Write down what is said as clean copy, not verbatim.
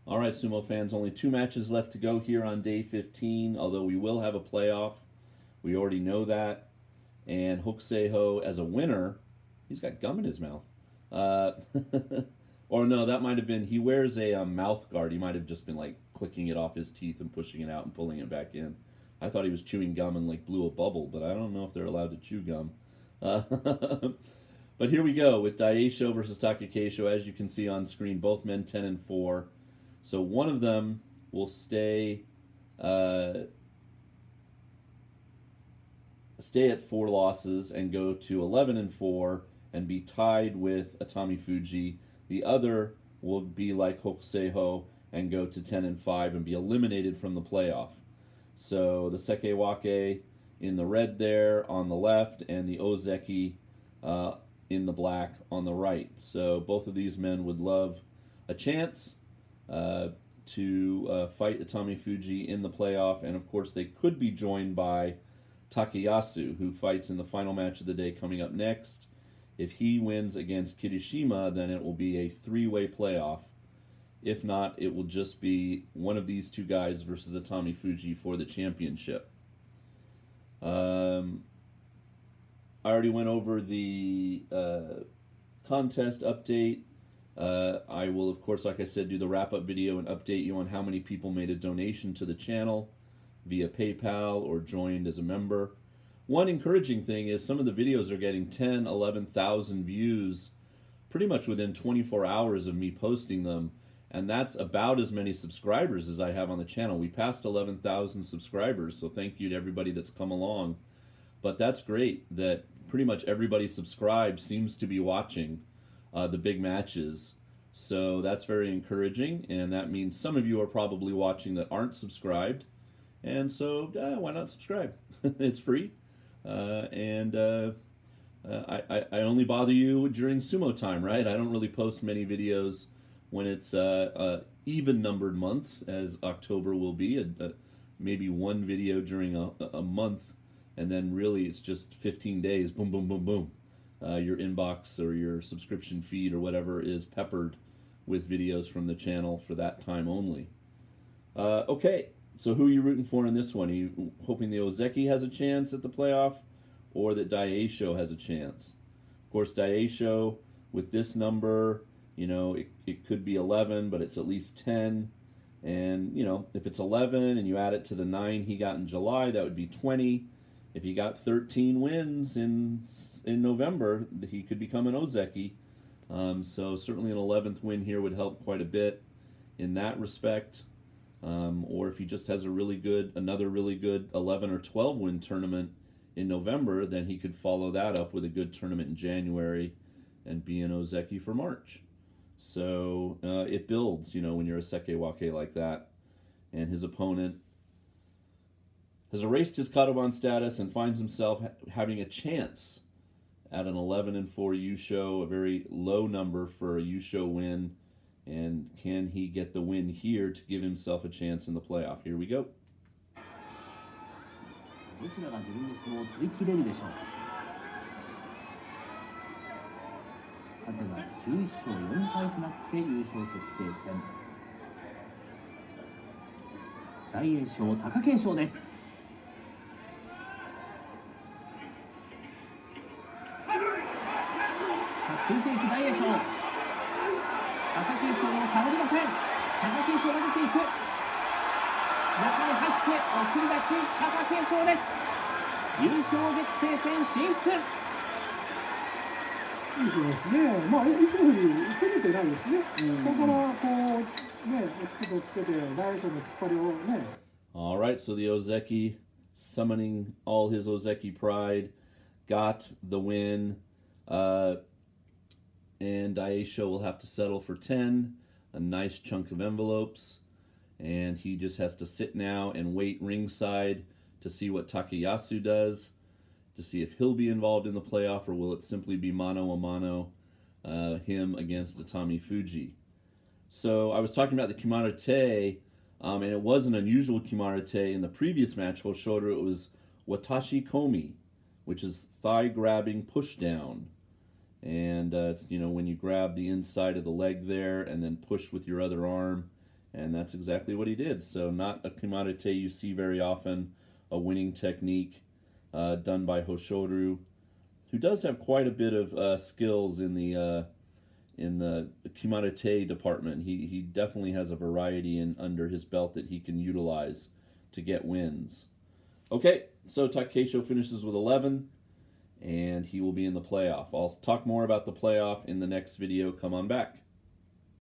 All right, sumo fans, only 2 matches left to go here on day 15, although we will have a playoff. We already know that. And Hokuseiho, as a winner, he's got gum in his mouth. Or no, that might have been, he wears a mouth guard. He might have just been like clicking it off his teeth and pushing it out and pulling it back in. I thought he was chewing gum and like blew a bubble, but I don't know if they're allowed to chew gum. But here we go with Daieisho versus Takakeisho. As you can see on screen, both men 10-4. So one of them will stay at 4 losses and go to 11-4 and be tied with Atami Fuji. The other will be like Hokuseiho and go to 10-5 and be eliminated from the playoff. So the Sekiwake in the red there on the left, and the Ozeki in the black on the right. So both of these men would love a chance to fight Atami Fuji in the playoff, and of course they could be joined by Takayasu, who fights in the final match of the day coming up next. If he wins against Kirishima, then it will be a 3-way playoff. If not, it will just be one of these two guys versus Atami Fuji for the championship. I already went over the contest update. I will, of course, like I said, do the wrap-up video and update you on how many people made a donation to the channel via PayPal or joined as a member. One encouraging thing is some of the videos are getting 10, 11,000 views pretty much within 24 hours of me posting them, and that's about as many subscribers as I have on the channel. We passed 11,000 subscribers, so thank you to everybody that's come along. But that's great that pretty much everybody subscribed seems to be watching the big matches. So that's very encouraging, and that means some of you are probably watching that aren't subscribed. And so why not subscribe? It's free. I only bother you during sumo time, right? I don't really post many videos when it's even-numbered months, as October will be. Maybe one video during a month, and then really it's just 15 days, boom, boom, boom, boom. Your inbox or your subscription feed or whatever is peppered with videos from the channel for that time only. Okay, so who are you rooting for in this one? Are you hoping the Ozeki has a chance at the playoff, or that Daieisho has a chance? Of course, Daieisho, with this number, you know, it could be 11, but it's at least 10. And, you know, if it's 11 and you add it to the 9 he got in July, that would be 20. If he got 13 wins in November, he could become an Ozeki. So certainly an 11th win here would help quite a bit in that respect. Or if he just has another really good 11 or 12 win tournament in November, then he could follow that up with a good tournament in January and be an Ozeki for March. So it builds, you know, when you're a Sekiwake like that. And his opponent has erased his Kadoban status and finds himself having a chance at an 11-4 Yusho, a very low number for a Yusho win. And can he get the win here to give himself a chance in the playoff? Here we go. どちらが自分の相撲を取り切れるでしょうか。勝てば11勝4敗となって優勝決定戦。大栄翔、貴景勝です。さあついていく大栄翔。貴景勝も下がりません。貴景勝が出ていく。中に入って送り出し、貴景勝です。優勝決定戦進出。いいそうですね。まあいつもより攻めてないですね。下からこうね、おつけて大栄翔の突っ張りをね。All right, so the Ozeki, summoning all his Ozeki pride, got the win. And Daieisho will have to settle for 10, a nice chunk of envelopes. And he just has to sit now and wait ringside to see what Takayasu does, to see if he'll be involved in the playoff, or will it simply be mano a mano, him against Atami Fuji. So I was talking about the Kimarate, and it was an unusual Kimarate. In the previous match, Hoshoru, it was Watashi Komi, which is thigh-grabbing push-down. And it's, you know, when you grab the inside of the leg there and then push with your other arm And that's exactly what he did. So not a Kumate you see very often, a winning technique done by Hoshoru, who does have quite a bit of skills in the Kumate department. He definitely has a variety under his belt that he can utilize to get wins. Okay, so Takakeisho finishes with 11, and he will be in the playoff. I'll talk more about the playoff in the next video. Come on back.